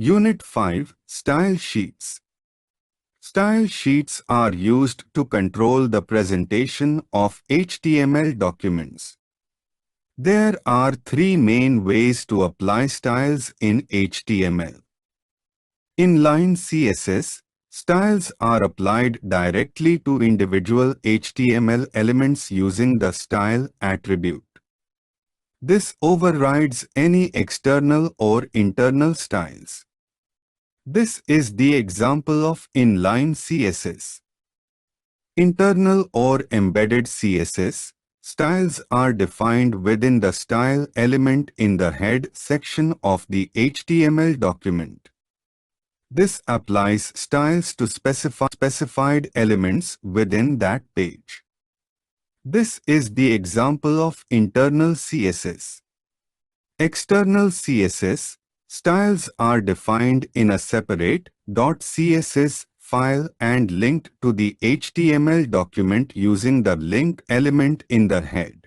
Unit 5, Style Sheets. Style sheets are used to control the presentation of HTML documents. There are three main ways to apply styles in HTML. Inline CSS, styles are applied directly to individual HTML elements using the style attribute. This overrides any external or internal styles. This is the example of inline CSS. Internal or embedded CSS, styles are defined within the style element in the head section of the HTML document. This applies styles to specified elements within that page. This is the example of internal CSS. External CSS, styles are defined in a separate .css file and linked to the HTML document using the link element in the head.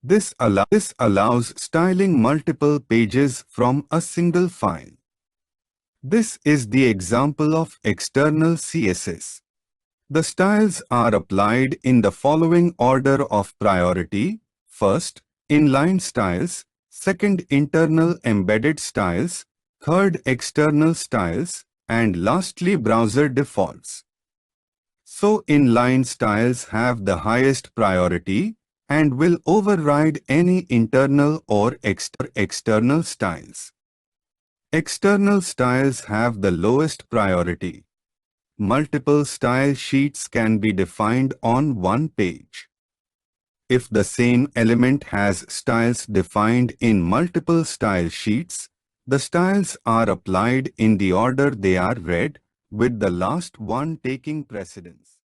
This allows styling multiple pages from a single file. This is the example of external CSS. The styles are applied in the following order of priority: first, inline styles; second, internal embedded styles; third, external styles; and lastly, browser defaults. So, inline styles have the highest priority and will override any internal or external styles. External styles have the lowest priority. Multiple style sheets can be defined on one page. If the same element has styles defined in multiple style sheets, the styles are applied in the order they are read, with the last one taking precedence.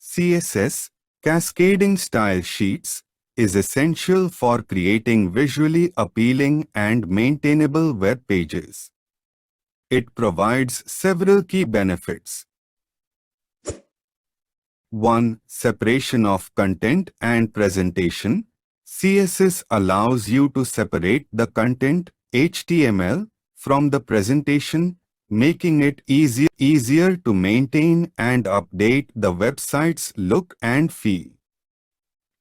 CSS, cascading style sheets, is essential for creating visually appealing and maintainable web pages. It provides several key benefits. 1. Separation of content and presentation. CSS allows you to separate the content, HTML, from the presentation, making it easier to maintain and update the website's look and feel.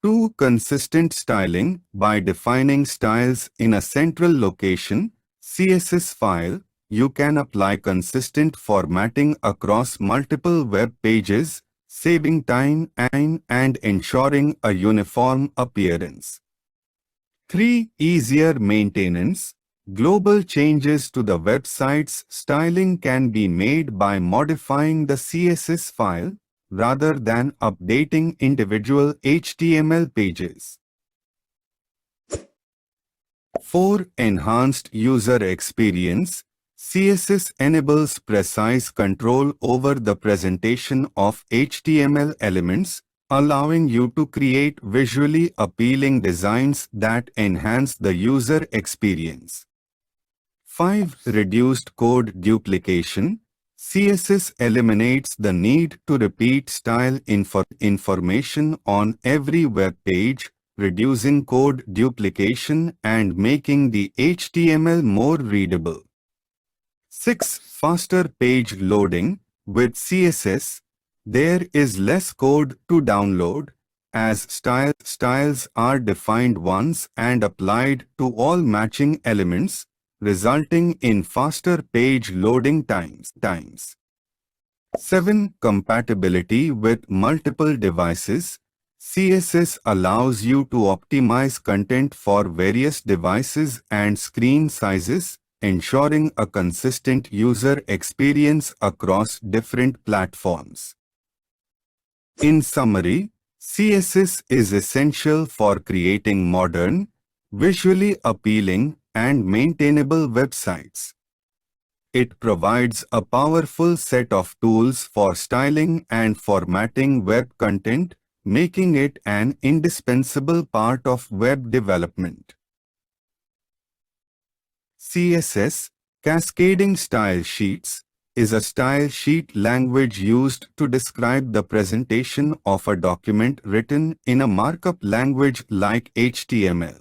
2. Consistent styling. By defining styles in a central location, CSS file, you can apply consistent formatting across multiple web pages, saving time and ensuring a uniform appearance. 3. Easier maintenance. Global changes to the website's styling can be made by modifying the CSS file rather than updating individual HTML pages. 4. Enhanced user experience. CSS enables precise control over the presentation of HTML elements, allowing you to create visually appealing designs that enhance the user experience. 5. Reduced code duplication. CSS eliminates the need to repeat style information on every web page, reducing code duplication and making the HTML more readable. 6. Faster page loading. With CSS, there is less code to download, as styles are defined once and applied to all matching elements, resulting in faster page loading times. 7. Compatibility with multiple devices. CSS allows you to optimize content for various devices and screen sizes, ensuring a consistent user experience across different platforms. In summary, CSS is essential for creating modern, visually appealing, and maintainable websites. It provides a powerful set of tools for styling and formatting web content, making it an indispensable part of web development. CSS, Cascading Style Sheets, is a style sheet language used to describe the presentation of a document written in a markup language like HTML.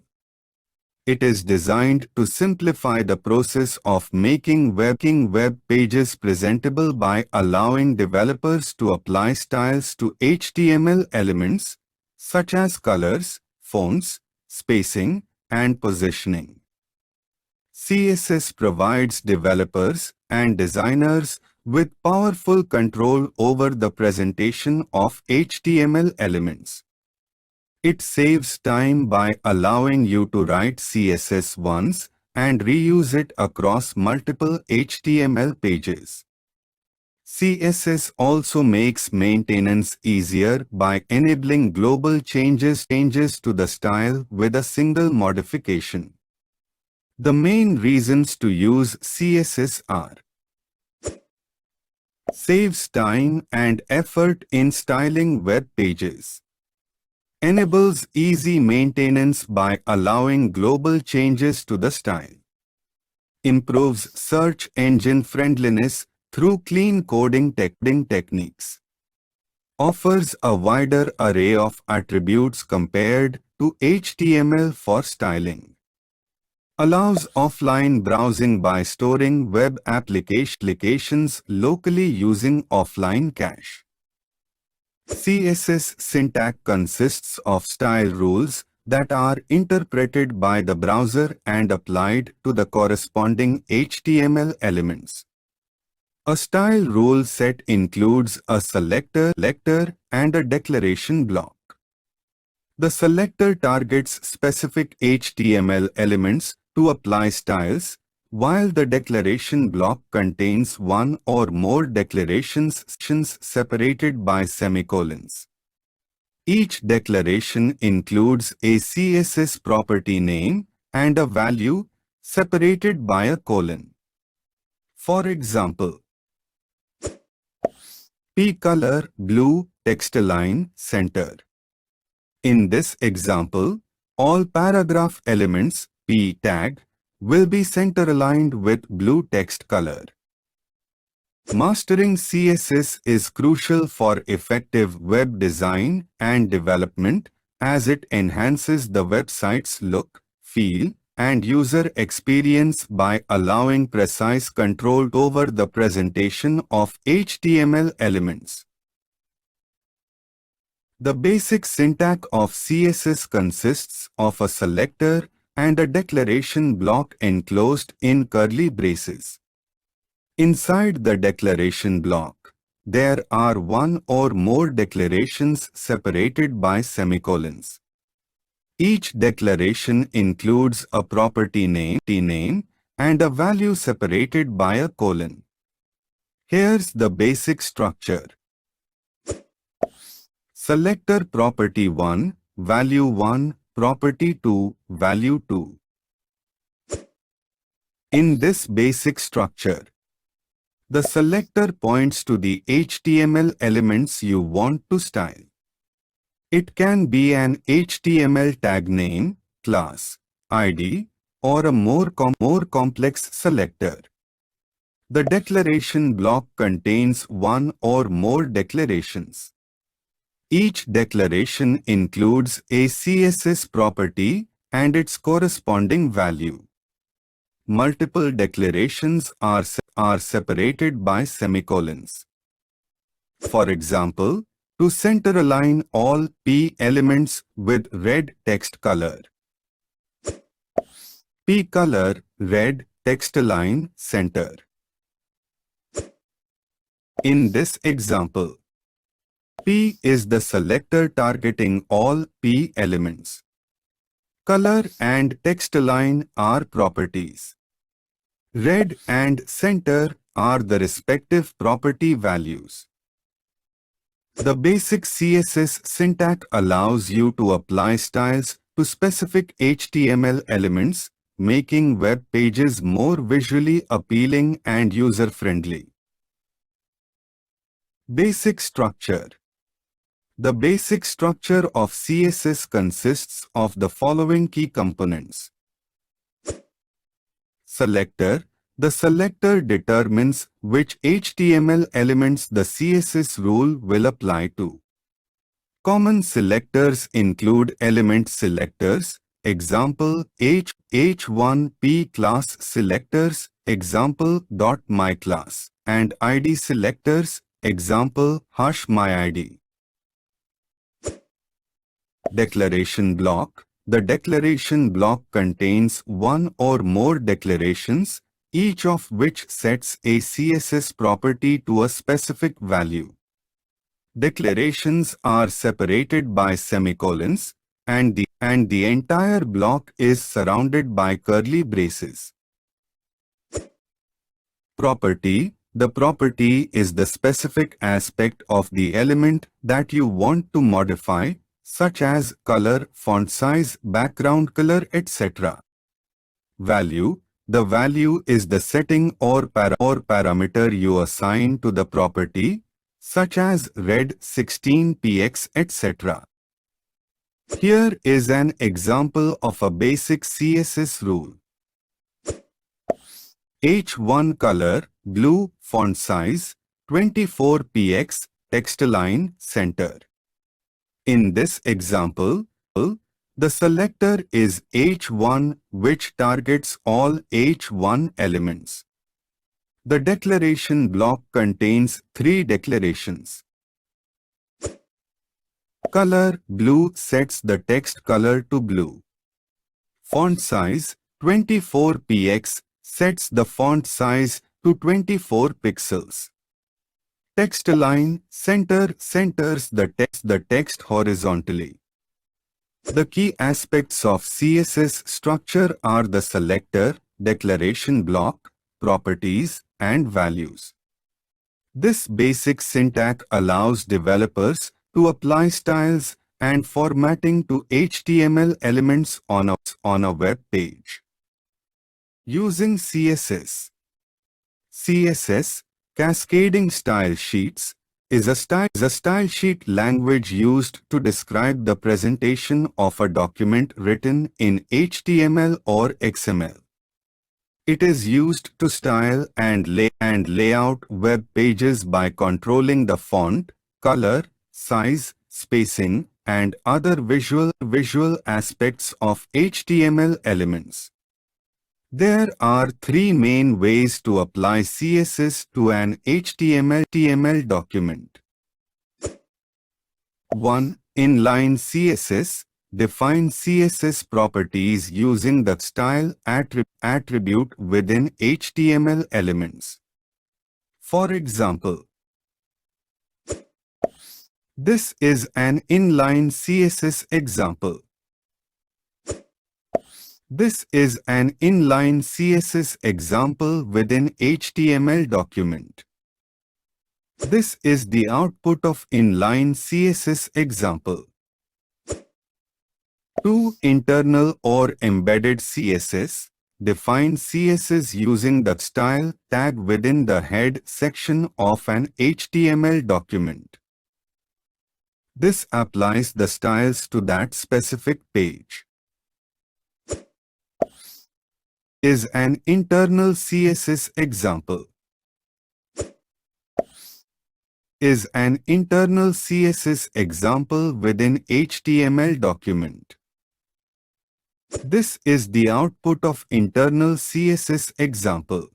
It is designed to simplify the process of making web pages presentable by allowing developers to apply styles to HTML elements such as colors, fonts, spacing, and positioning. CSS provides developers and designers with powerful control over the presentation of HTML elements. It saves time by allowing you to write CSS once and reuse it across multiple HTML pages. CSS also makes maintenance easier by enabling global changes to the style with a single modification. The main reasons to use CSS are: saves time and effort in styling web pages, enables easy maintenance by allowing global changes to the style, improves search engine friendliness through clean coding techniques, offers a wider array of attributes compared to HTML for styling, allows offline browsing by storing web applications locally using offline cache. CSS syntax consists of style rules that are interpreted by the browser and applied to the corresponding HTML elements. A style rule set includes a selector and a declaration block. The selector targets specific HTML elements to apply styles, while the declaration block contains one or more declarations separated by semicolons. Each declaration includes a CSS property name and a value separated by a colon. For example, P color blue text align center. In this example, all paragraph elements P tag will be center aligned with blue text color. Mastering CSS is crucial for effective web design and development as it enhances the website's look, feel, and user experience by allowing precise control over the presentation of HTML elements. The basic syntax of CSS consists of a selector and a declaration block enclosed in curly braces. Inside the declaration block, there are one or more declarations separated by semicolons. Each declaration includes a property name and a value separated by a colon. Here's the basic structure. Selector property 1, value 1, property 2, value 2. In this basic structure, the selector points to the HTML elements you want to style. It can be an HTML tag name, class, ID, or a more complex selector. The declaration block contains one or more declarations. Each declaration includes a CSS property and its corresponding value. Multiple declarations are separated by semicolons. For example, to center align all P elements with red text color. P color red text align center. In this example, P is the selector targeting all P elements. Color and text align are properties. Red and center are the respective property values. The basic CSS syntax allows you to apply styles to specific HTML elements, making web pages more visually appealing and user-friendly. Basic structure. The basic structure of CSS consists of the following key components. Selector. The selector determines which HTML elements the CSS rule will apply to. Common selectors include element selectors, example H1P class selectors, example .myClass, and ID selectors, example #myID. Declaration block. The declaration block contains one or more declarations, each of which sets a CSS property to a specific value. Declarations are separated by semicolons, and the entire block is surrounded by curly braces. Property. The property is the specific aspect of the element that you want to modify, such as color, font size, background color, etc. Value. The value is the setting or parameter you assign to the property, such as red 16px, etc. Here is an example of a basic CSS rule. H1 color, blue, font size, 24px, text align, center. In this example, the selector is H1, which targets all H1 elements. The declaration block contains 3 declarations. Color, blue, sets the text color to blue. Font size, 24px, sets the font size to 24 pixels. Text align, center, centers the text horizontally. The key aspects of CSS structure are the selector, declaration block, properties, and values. This basic syntax allows developers to apply styles and formatting to HTML elements on a web page. Using CSS. CSS, cascading style sheets, is a style sheet language used to describe the presentation of a document written in HTML or XML. It is used to style and lay out web pages by controlling the font, color, size, spacing, and other visual aspects of HTML elements. There are 3 main ways to apply CSS to an HTML document. 1. Inline CSS. Define CSS properties using the style attribute within HTML elements. For example, this is an inline CSS example. This is an inline CSS example within HTML document. This is the output of inline CSS example. 2. Internal or embedded CSS. Define CSS using the style tag within the head section of an HTML document. This applies the styles to that specific page. Is an internal CSS example. Is an internal CSS example within HTML document. This is the output of internal CSS example.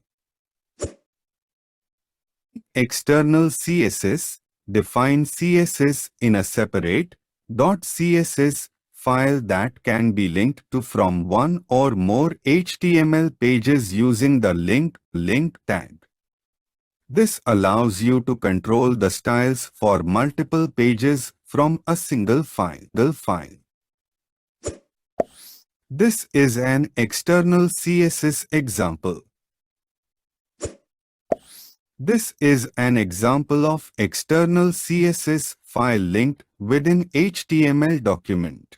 External CSS. Define CSS in a separate .css file that can be linked to from one or more HTML pages using the link tag. This allows you to control the styles for multiple pages from a single file. This is an external CSS example. This is an example of external CSS file linked within HTML document.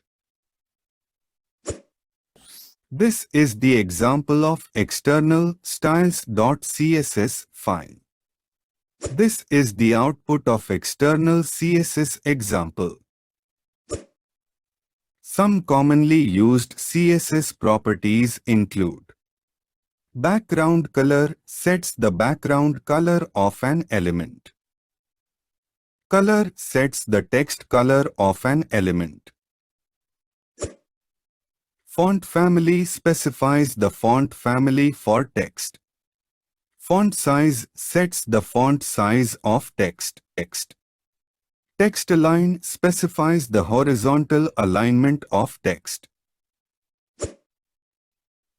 This is the example of external styles.css file. This is the output of external CSS example. Some commonly used CSS properties include: background color sets the background color of an element. Color sets the text color of an element. Font family specifies the font family for text. Font size sets the font size of text. Text align specifies the horizontal alignment of text.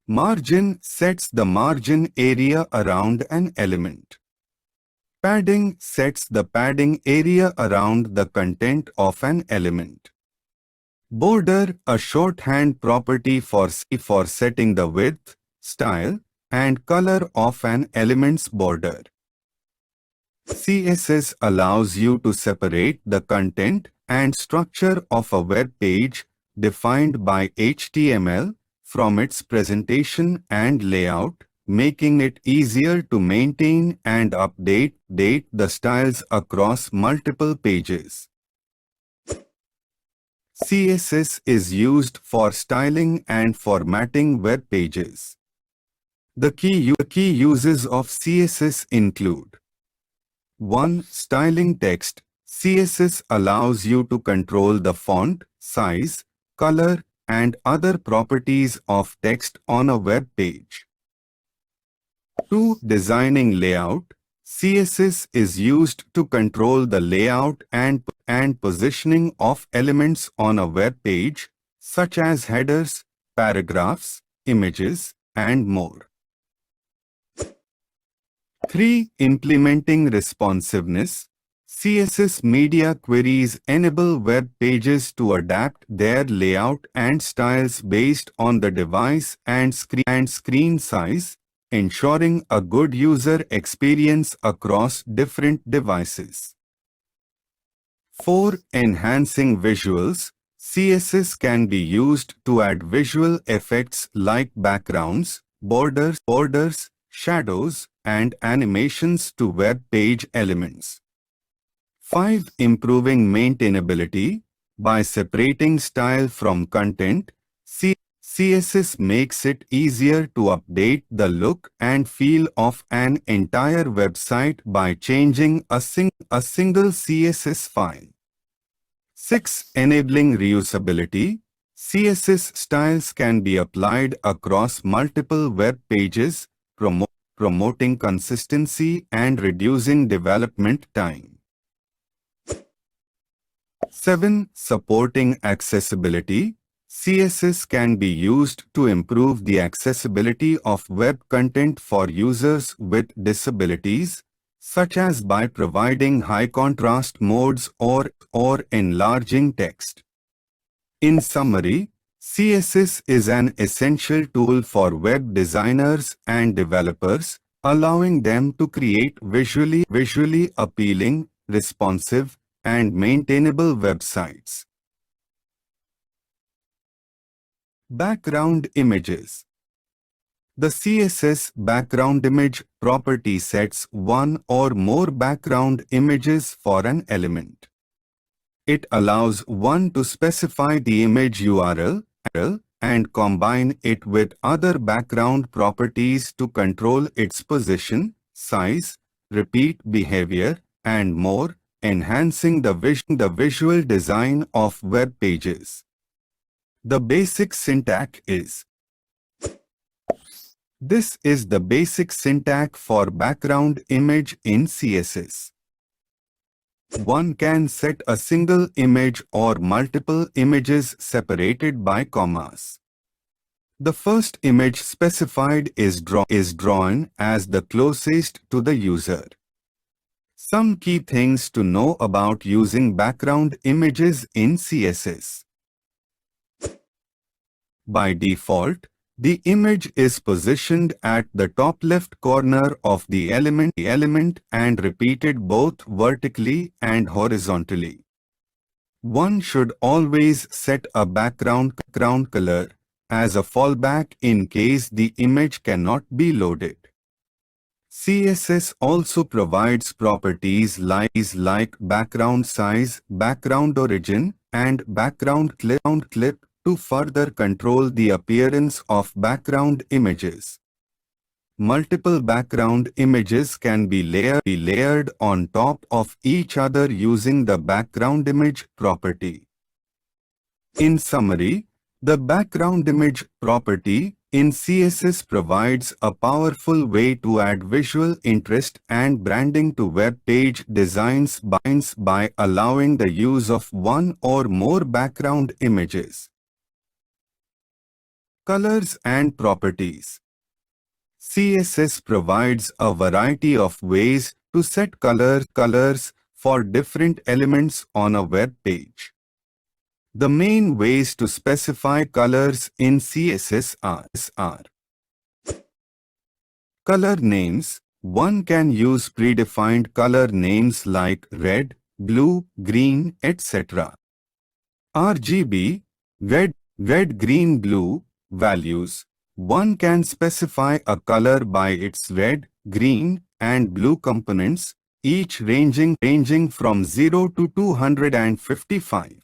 Margin sets the margin area around an element. Padding sets the padding area around the content of an element. Border, a shorthand property for setting the width, style, and color of an element's border. CSS allows you to separate the content and structure of a web page defined by HTML from its presentation and layout, making it easier to maintain and update the styles across multiple pages. CSS is used for styling and formatting web pages. The key uses of CSS include: 1. Styling text. CSS allows you to control the font, size, color, and other properties of text on a web page. 2. Designing layout. CSS is used to control the layout and positioning of elements on a web page, such as headers, paragraphs, images, and more. 3. Implementing responsiveness. CSS media queries enable web pages to adapt their layout and styles based on the device and screen size, ensuring a good user experience across different devices. 4. Enhancing visuals. CSS can be used to add visual effects like backgrounds, borders, shadows, and animations to web page elements. 5. Improving maintainability. By separating style from content, CSS makes it easier to update the look and feel of an entire website by changing a single CSS file. 6. Enabling reusability. CSS styles can be applied across multiple web pages, promoting consistency and reducing development time. 7. Supporting accessibility. CSS can be used to improve the accessibility of web content for users with disabilities, such as by providing high contrast modes or enlarging text. In summary, CSS is an essential tool for web designers and developers, allowing them to create visually appealing, responsive, and maintainable websites. Background images. The CSS background image property sets one or more background images for an element. It allows one to specify the image URL and combine it with other background properties to control its position, size, repeat behavior, and more, enhancing the visual design of web pages. The basic syntax is: this is the basic syntax for background image in CSS. One can set a single image or multiple images separated by commas. The first image specified is drawn as the closest to the user. Some key things to know about using background images in CSS. By default, the image is positioned at the top left corner of the element and repeated both vertically and horizontally. One should always set a background color as a fallback in case the image cannot be loaded. CSS also provides properties like background size, background origin, and background clip to further control the appearance of background images. Multiple background images can be layered on top of each other using the background image property. In summary, The background image property in CSS provides a powerful way to add visual interest and branding to web page designs by allowing the use of one or more background images. Colors and properties. CSS provides a variety of ways to set colors for different elements on a web page. The main ways to specify colors in CSS are color names. One can use predefined color names like red, blue, green, etc. RGB, red, green, blue, values. One can specify a color by its red, green, and blue components, each ranging from 0 to 255.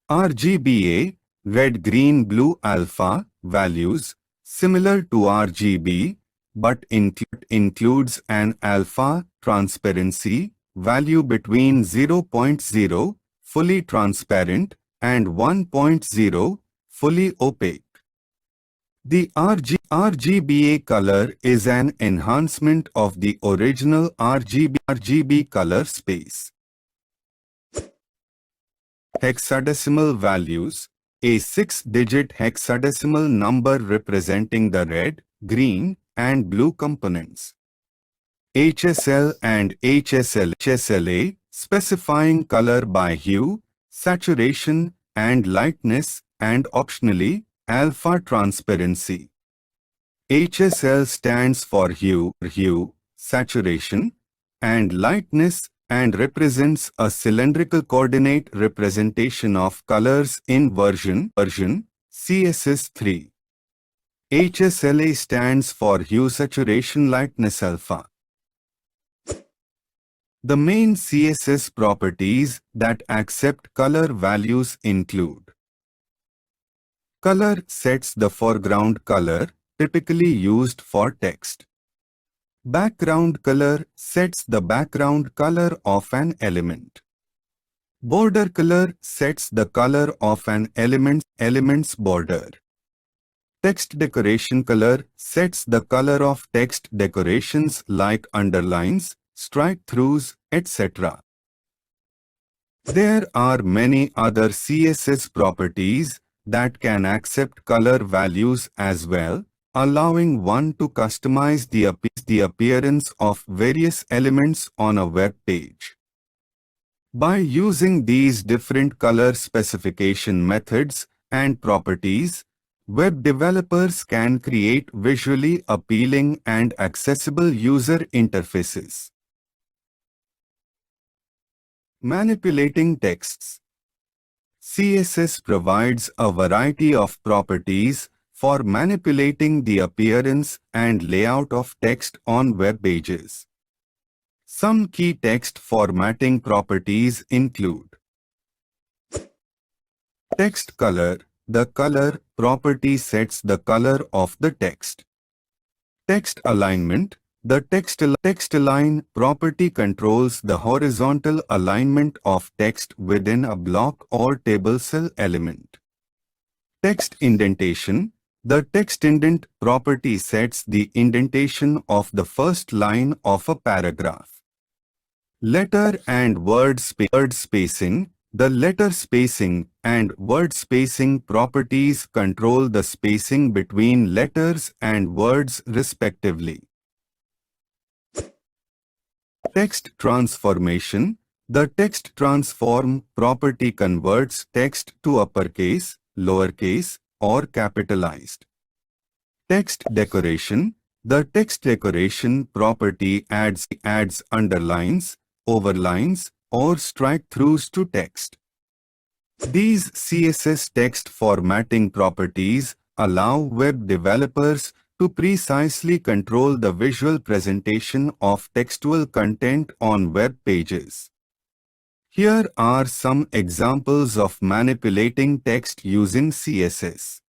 RGBA, red, green, blue, alpha, values, similar to RGB, but includes an alpha transparency value between 0.0, fully transparent, and 1.0, fully opaque. The RGBA color is an enhancement of the original RGB color space. Hexadecimal values, a 6-digit hexadecimal number representing the red, green, and blue components. HSL and HSLA, specifying color by hue, saturation, and lightness, and optionally, alpha transparency. HSL stands for hue, saturation, and lightness, and represents a cylindrical coordinate representation of colors in version CSS 3. HSLA stands for hue saturation lightness alpha. The main CSS properties that accept color values include: color sets the foreground color, typically used for text. Background color sets the background color of an element. Border color sets the color of an element's border. Text decoration color sets the color of text decorations like underlines, strike-throughs, etc. There are many other CSS properties that can accept color values as well, allowing one to customize the appearance of various elements on a web page. By using these different color specification methods and properties, web developers can create visually appealing and accessible user interfaces. Manipulating texts. CSS provides a variety of properties for manipulating the appearance and layout of text on web pages. Some key text formatting properties include: text color. The color property sets the color of the text. Text alignment. The text align property controls the horizontal alignment of text within a block or table cell element. Text indentation. The text indent property sets the indentation of the first line of a paragraph. Letter and word spacing. The letter spacing and word spacing properties control the spacing between letters and words respectively. Text transformation. The text transform property converts text to uppercase, lowercase, or capitalized. Text decoration. The text decoration property adds underlines, overlines, or strike-throughs to text. These CSS text formatting properties allow web developers to precisely control the visual presentation of textual content on web pages. Here are some examples of manipulating text using CSS.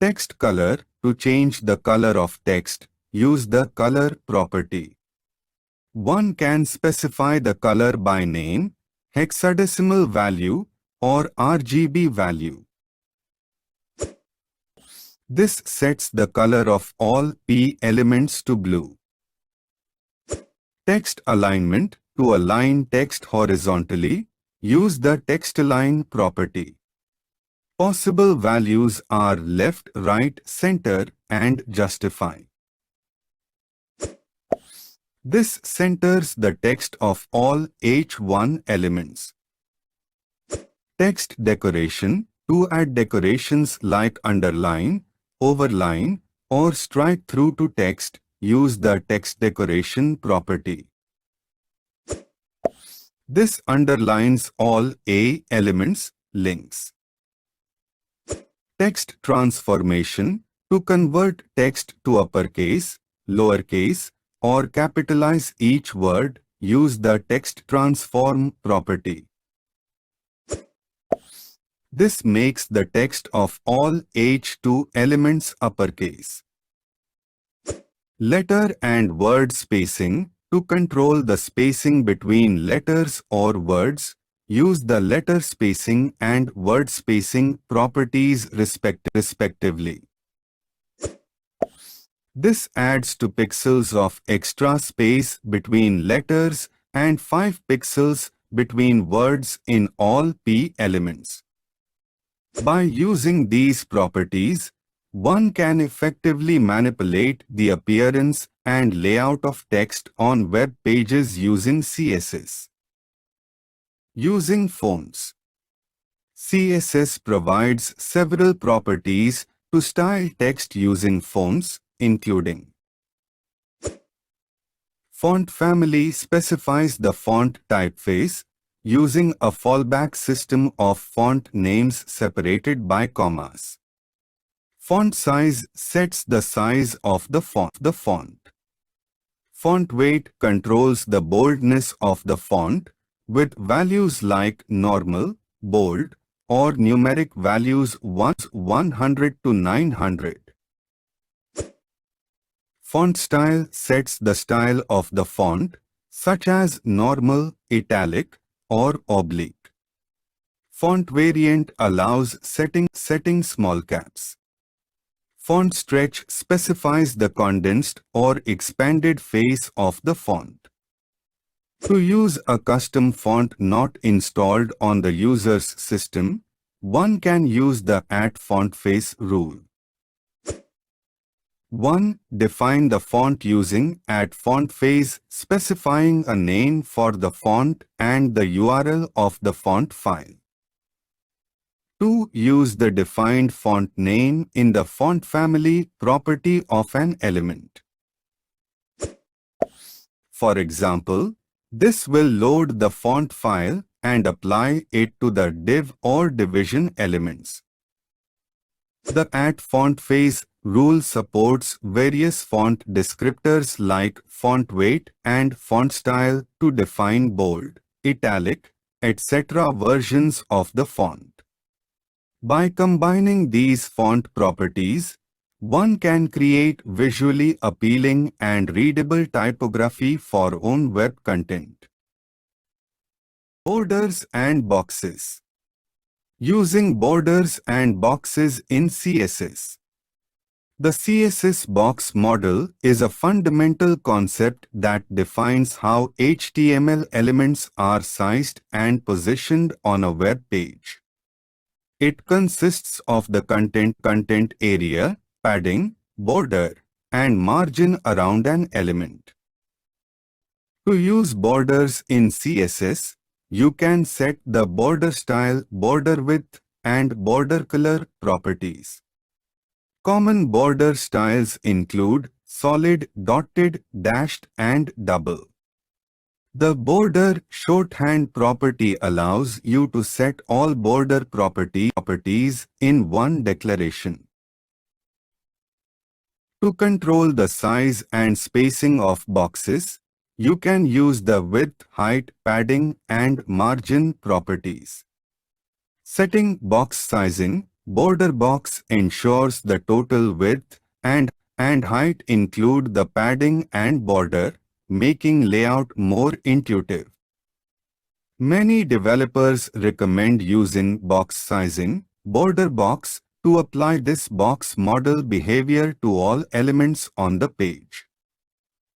Text color. To change the color of text, use the color property. One can specify the color by name, hexadecimal value, or RGB value. This sets the color of all P elements to blue. Text alignment. To align text horizontally, use the text align property. Possible values are left, right, center, and justify. This centers the text of all H1 elements. Text decoration. To add decorations like underline, overline, or strike through to text, use the text decoration property. This underlines all A elements, links. Text transformation. To convert text to uppercase, lowercase, or capitalize each word, use the text transform property. This makes the text of all H2 elements uppercase. Letter and word spacing. To control the spacing between letters or words, use the letter spacing and word spacing properties respectively. This adds 2 pixels of extra space between letters and 5 pixels between words in all P elements. By using these properties, one can effectively manipulate the appearance and layout of text on web pages using CSS. Using fonts. CSS provides several properties to style text using fonts, including font family specifies the font typeface using a fallback system of font names separated by commas. Font size sets the size of the font. Font weight controls the boldness of the font with values like normal, bold, or numeric values 100 to 900. Font style sets the style of the font, such as normal, italic, or oblique. Font variant allows setting small caps. Font stretch specifies the condensed or expanded face of the font. To use a custom font not installed on the user's system, one can use the @FontFace rule. 1. Define the font using @FontFace, specifying a name for the font and the URL of the font file. 2. Use the defined font name in the font family property of an element. For example, this will load the font file and apply it to the div or division elements. The @FontFace rule supports various font descriptors like font weight and font style to define bold, italic, etc. versions of the font. By combining these font properties, one can create visually appealing and readable typography for own web content. Borders and boxes. Using borders and boxes in CSS. The CSS box model is a fundamental concept that defines how HTML elements are sized and positioned on a web page. It consists of the content area, padding, border, and margin around an element. To use borders in CSS, you can set the border style, border width, and border color properties. Common border styles include solid, dotted, dashed, and double. The border shorthand property allows you to set all border properties in one declaration. To control the size and spacing of boxes, you can use the width, height, padding, and margin properties. Setting box sizing. Border box ensures the total width and height include the padding and border, making layout more intuitive. Many developers recommend using box sizing, border box, to apply this box model behavior to all elements on the page.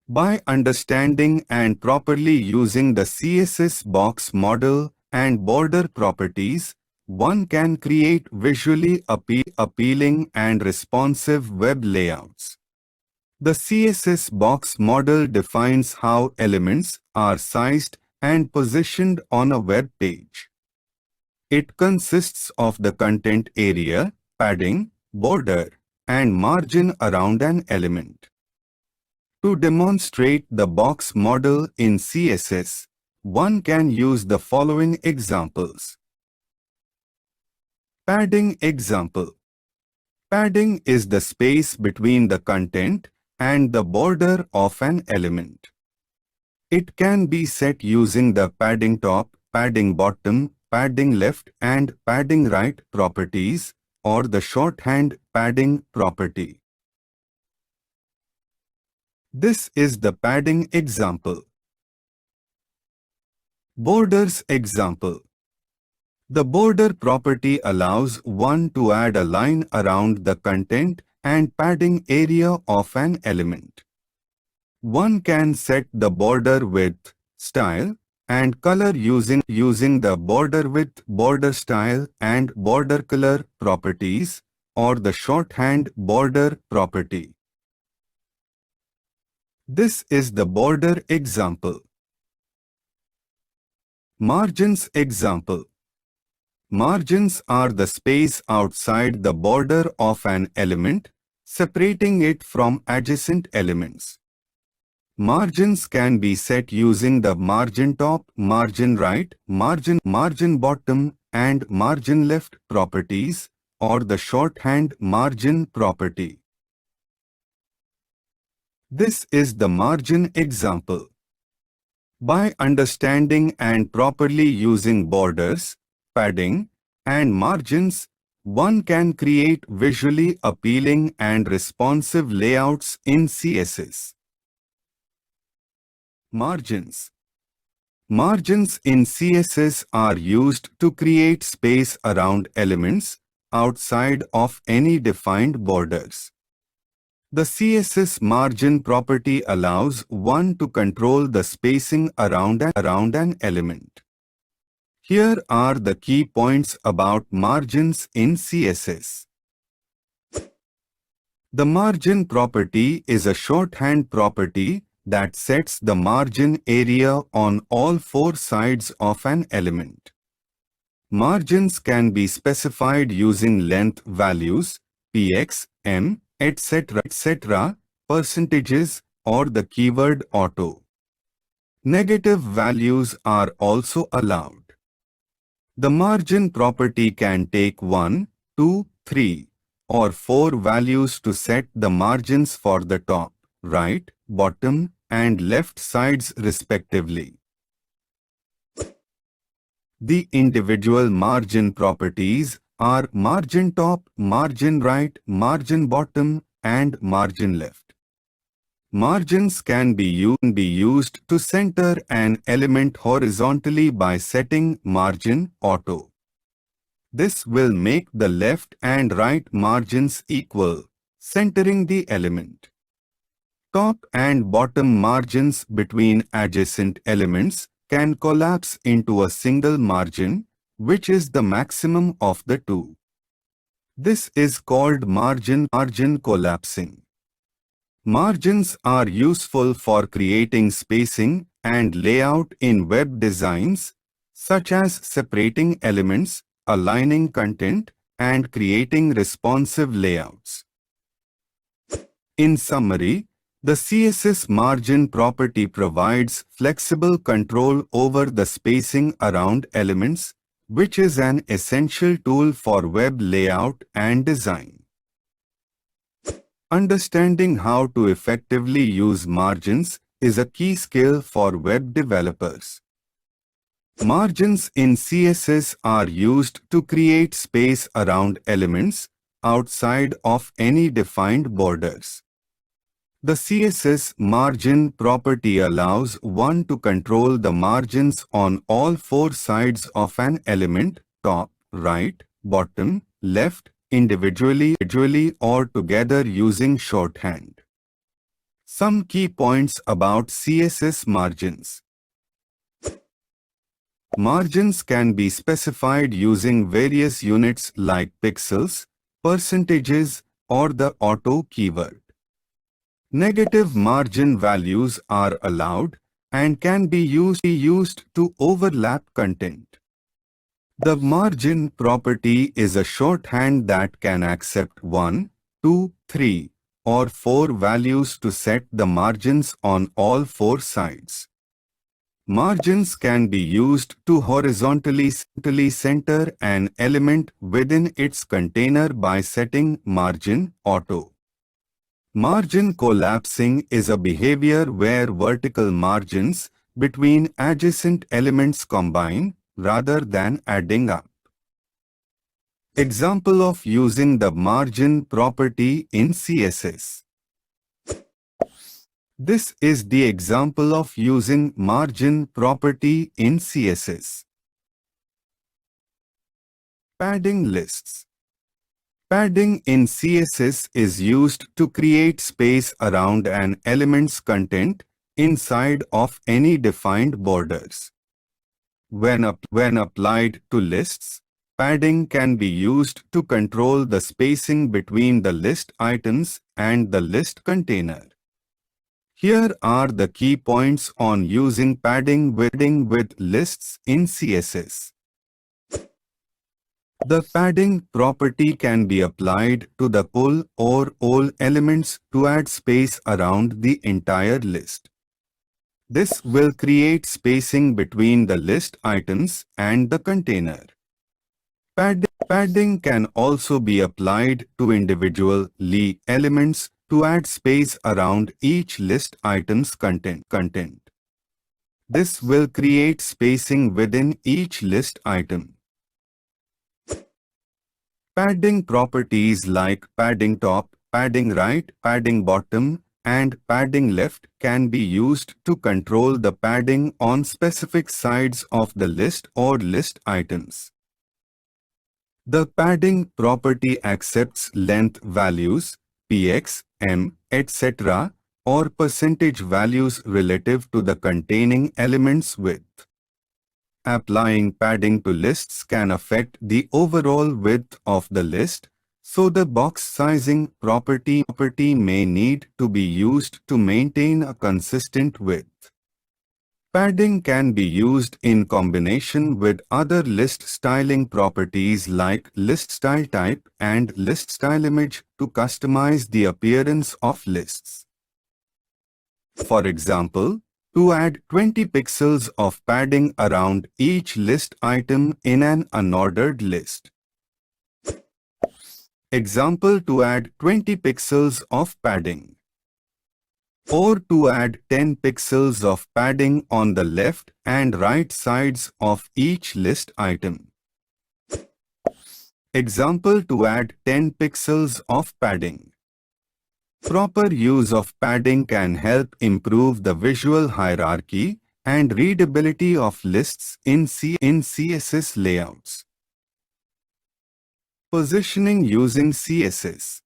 By understanding and properly using the CSS box model and border properties, one can create visually appealing and responsive web layouts. The CSS box model defines how elements are sized and positioned on a web page. It consists of the content area, padding, border, and margin around an element. To demonstrate the box model in CSS, one can use the following examples. Padding example. Padding is the space between the content and the border of an element. It can be set using the padding top, padding bottom, padding left and padding right properties, or the shorthand padding property. This is the padding example. Borders example. The border property allows one to add a line around the content and padding area of an element. One can set the border width, style, and color using the border width, border style, and border color properties, or the shorthand border property. This is the border example. Margins example. Margins are the space outside the border of an element, separating it from adjacent elements. Margins can be set using the margin top, margin right, margin bottom, and margin left properties, or the shorthand margin property. This is the margin example. By understanding and properly using borders, padding, and margins, one can create visually appealing and responsive layouts in CSS. Margins. Margins in CSS are used to create space around elements outside of any defined borders. The CSS margin property allows one to control the spacing around an element. Here are the key points about margins in CSS. The margin property is a shorthand property that sets the margin area on all four sides of an element. Margins can be specified using length values, px, m, etc., percentages, or the keyword auto. Negative values are also allowed. The margin property can take 1, 2, 3, or 4 values to set the margins for the top, right, bottom, and left sides respectively. The individual margin properties are margin top, margin right, margin bottom, and margin left. Margins can be used to center an element horizontally by setting margin auto. This will make the left and right margins equal, centering the element. Top and bottom margins between adjacent elements can collapse into a single margin, which is the maximum of the two. This is called margin collapsing. Margins are useful for creating spacing and layout in web designs, such as separating elements, aligning content, and creating responsive layouts. In summary, the CSS margin property provides flexible control over the spacing around elements, which is an essential tool for web layout and design. Understanding how to effectively use margins is a key skill for web developers. Margins in CSS are used to create space around elements outside of any defined borders. The CSS margin property allows one to control the margins on all four sides of an element, top, right, bottom, left, individually or together using shorthand. Some key points about CSS margins. Margins can be specified using various units like pixels, percentages, or the auto keyword. Negative margin values are allowed and can be used to overlap content. The margin property is a shorthand that can accept 1, 2, 3, or 4 values to set the margins on all 4 sides. Margins can be used to horizontally center an element within its container by setting margin auto. Margin collapsing is a behavior where vertical margins between adjacent elements combine rather than adding up. Example of using the margin property in CSS. This is the example of using margin property in CSS. Padding lists. Padding in CSS is used to create space around an element's content inside of any defined borders. When applied to lists, padding can be used to control the spacing between the list items and the list container. Here are the key points on using padding with lists in CSS. The padding property can be applied to the pull or all elements to add space around the entire list. This will create spacing between the list items and the container. Padding can also be applied to individual elements to add space around each list item's content. This will create spacing within each list item. Padding properties like padding top, padding right, padding bottom, and padding left can be used to control the padding on specific sides of the list or list items. The padding property accepts length values, px, m, etc., or percentage values relative to the containing element's width. Applying padding to lists can affect the overall width of the list, so the box sizing property may need to be used to maintain a consistent width. Padding can be used in combination with other list styling properties like list style type and list style image to customize the appearance of lists. For example, to add 20 pixels of padding around each list item in an unordered list. Example, to add 20 pixels of padding. Or to add 10 pixels of padding on the left and right sides of each list item. Example, to add 10 pixels of padding. Proper use of padding can help improve the visual hierarchy and readability of lists in CSS layouts. Positioning using CSS.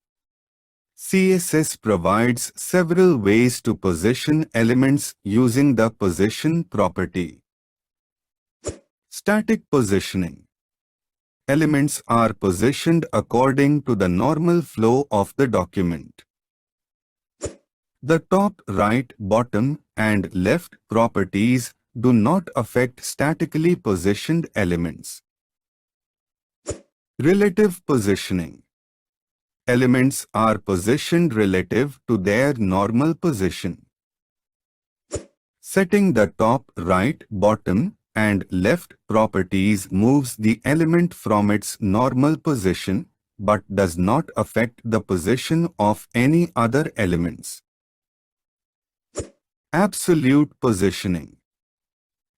CSS provides several ways to position elements using the position property. Static positioning. Elements are positioned according to the normal flow of the document. The top, right, bottom, and left properties do not affect statically positioned elements. Relative positioning. Elements are positioned relative to their normal position. Setting the top, right, bottom, and left properties moves the element from its normal position but does not affect the position of any other elements. Absolute positioning.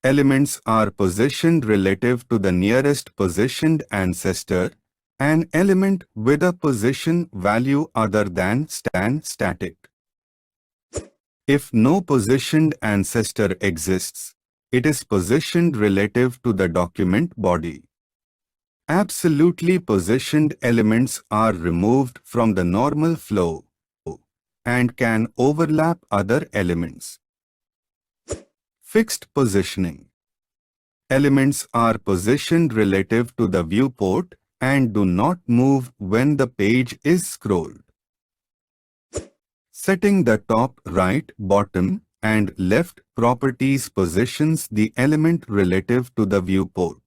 Elements are positioned relative to the nearest positioned ancestor, an element with a position value other than static. If no positioned ancestor exists, it is positioned relative to the document body. Absolutely positioned elements are removed from the normal flow and can overlap other elements. Fixed positioning. Elements are positioned relative to the viewport and do not move when the page is scrolled. Setting the top, right, bottom, and left properties positions the element relative to the viewport.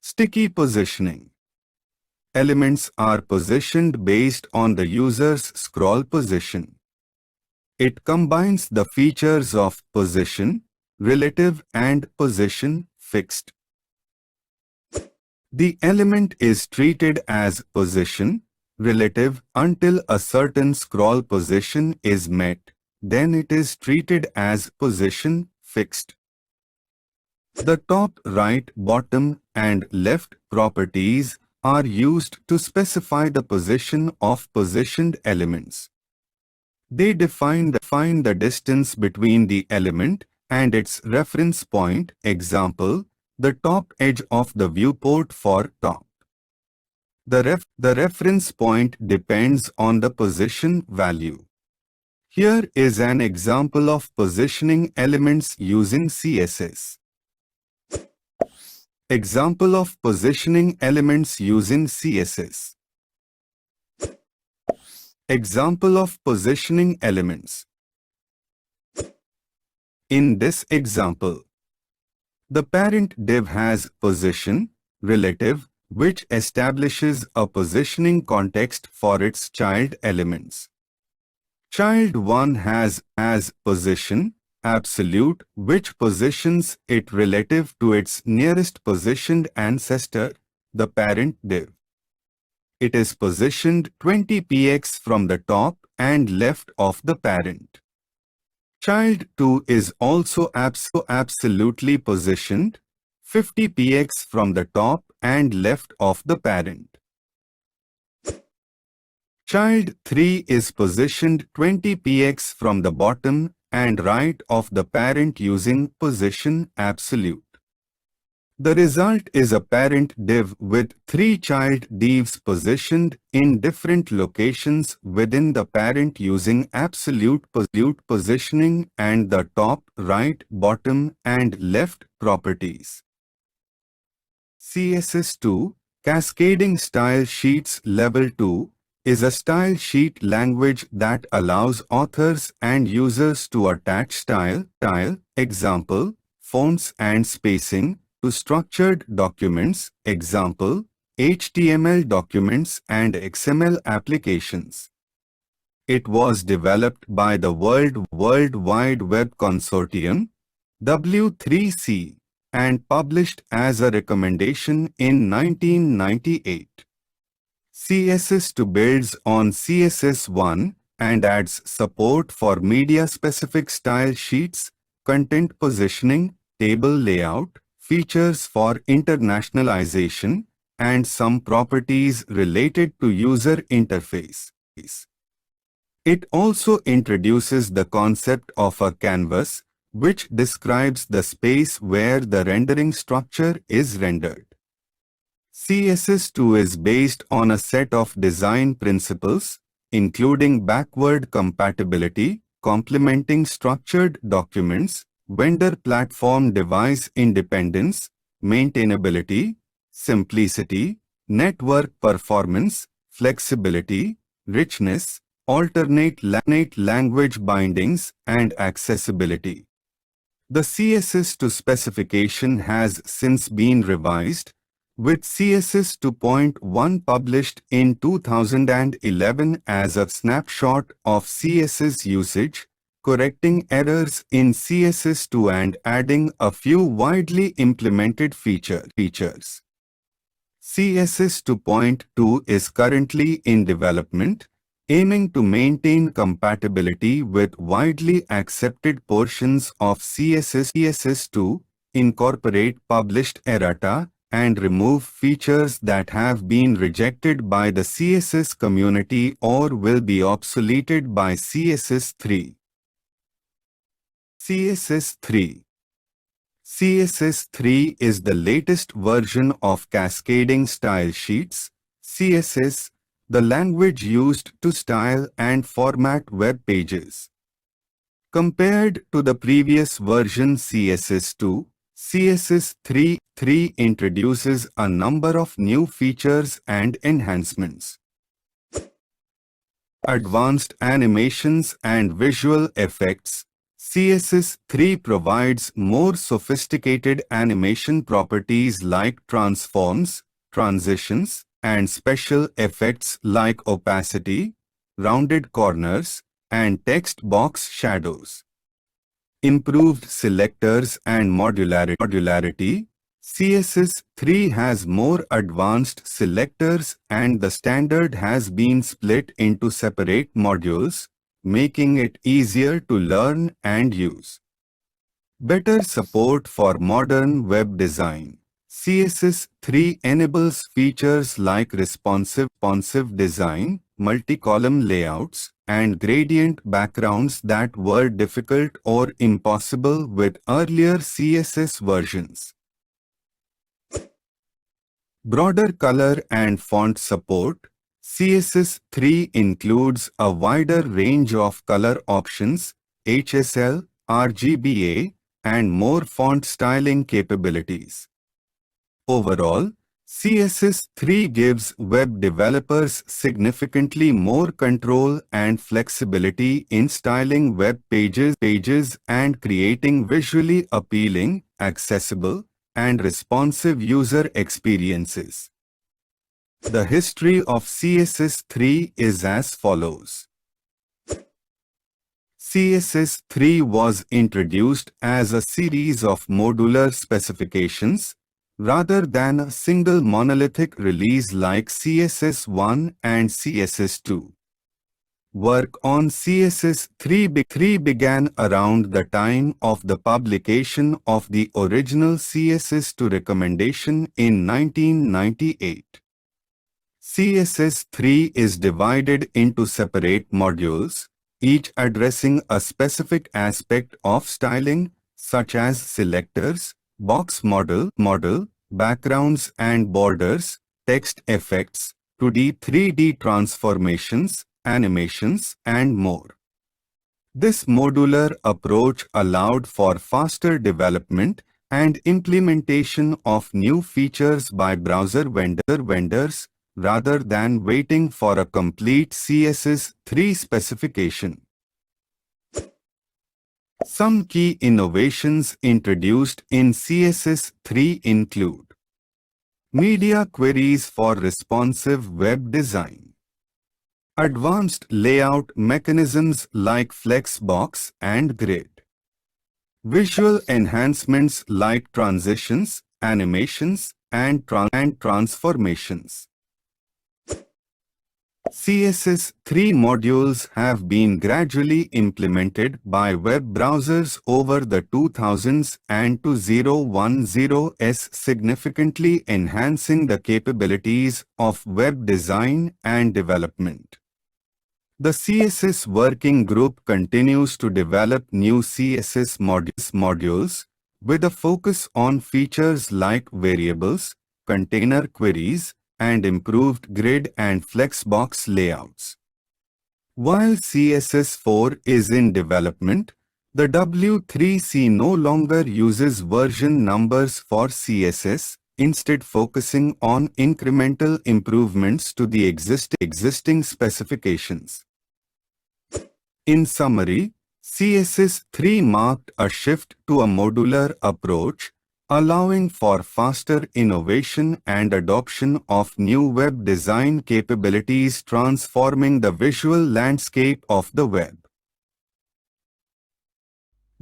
Sticky positioning. Elements are positioned based on the user's scroll position. It combines the features of position, relative, and position fixed. The element is treated as position, relative until a certain scroll position is met, then it is treated as position fixed. The top, right, bottom, and left properties are used to specify the position of positioned elements. They define the distance between the element and its reference point, example, the top edge of the viewport for top. The reference point depends on the position value. Here is an example of positioning elements using CSS. Example of positioning elements using CSS. Example of positioning elements. In this example, the parent div has position, relative, which establishes a positioning context for its child elements. Child 1 has position, absolute, which positions it relative to its nearest positioned ancestor, the parent div. It is positioned 20px from the top and left of the parent. Child 2 is also absolutely positioned 50px from the top and left of the parent. Child 3 is positioned 20px from the bottom and right of the parent using position absolute. The result is a parent div with 3 child divs positioned in different locations within the parent using absolute positioning and the top, right, bottom, and left properties. CSS2 Cascading Style Sheets Level 2 is a style sheet language that allows authors and users to attach style, example, fonts and spacing, to structured documents, example, HTML documents and XML applications. It was developed by the World Wide Web Consortium, W3C, and published as a recommendation in 1998. CSS2 builds on CSS1 and adds support for media-specific style sheets, content positioning, table layout, features for internationalization, and some properties related to user interface. It also introduces the concept of a canvas, which describes the space where the rendering structure is rendered. CSS2 is based on a set of design principles, including backward compatibility, complementing structured documents, vendor platform device independence, maintainability, simplicity, network performance, flexibility, richness, alternate language bindings, and accessibility. The CSS2 specification has since been revised, with CSS 2.1 published in 2011 as a snapshot of CSS usage, correcting errors in CSS2 and adding a few widely implemented features. CSS 2.2 is currently in development, aiming to maintain compatibility with widely accepted portions of CSS2, incorporate published errata, and remove features that have been rejected by the CSS community or will be obsoleted by CSS3. CSS3 CSS3 is the latest version of cascading style sheets, CSS, the language used to style and format web pages. Compared to the previous version CSS2, CSS3 introduces a number of new features and enhancements. Advanced animations and visual effects. CSS3 provides more sophisticated animation properties like transforms, transitions, and special effects like opacity, rounded corners, and text box shadows. Improved selectors and modularity. CSS3 has more advanced selectors and the standard has been split into separate modules, making it easier to learn and use. Better support for modern web design. CSS3 enables features like responsive design, multi-column layouts, and gradient backgrounds that were difficult or impossible with earlier CSS versions. Broader color and font support. CSS3 includes a wider range of color options, HSL, RGBA, and more font styling capabilities. Overall, CSS3 gives web developers significantly more control and flexibility in styling web pages and creating visually appealing, accessible, and responsive user experiences. The history of CSS3 is as follows. CSS3 was introduced as a series of modular specifications, rather than a single monolithic release like CSS1 and CSS2. Work on CSS3 began around the time of the publication of the original CSS2 recommendation in 1998. CSS3 is divided into separate modules, each addressing a specific aspect of styling, such as selectors, box model, backgrounds and borders, text effects, 2D, 3D transformations, animations, and more. This modular approach allowed for faster development and implementation of new features by browser vendors rather than waiting for a complete CSS3 specification. Some key innovations introduced in CSS3 include media queries for responsive web design, advanced layout mechanisms like flexbox and grid, visual enhancements like transitions, animations, and transformations. CSS3 modules have been gradually implemented by web browsers over the 2000s and 2010s, significantly enhancing the capabilities of web design and development. The CSS Working Group continues to develop new CSS modules with a focus on features like variables, container queries, and improved grid and flexbox layouts. While CSS4 is in development, the W3C no longer uses version numbers for CSS, instead focusing on incremental improvements to the existing specifications. In summary, CSS3 marked a shift to a modular approach, allowing for faster innovation and adoption of new web design capabilities, transforming the visual landscape of the web.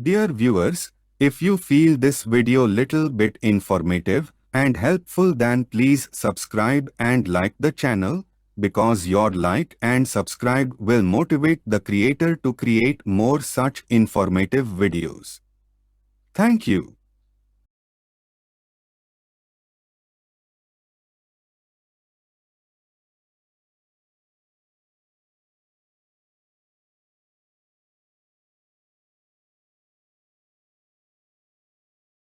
Dear viewers, if you feel this video little bit informative and helpful, then please subscribe and like the channel, because your like and subscribe will motivate the creator to create more such informative videos. Thank you.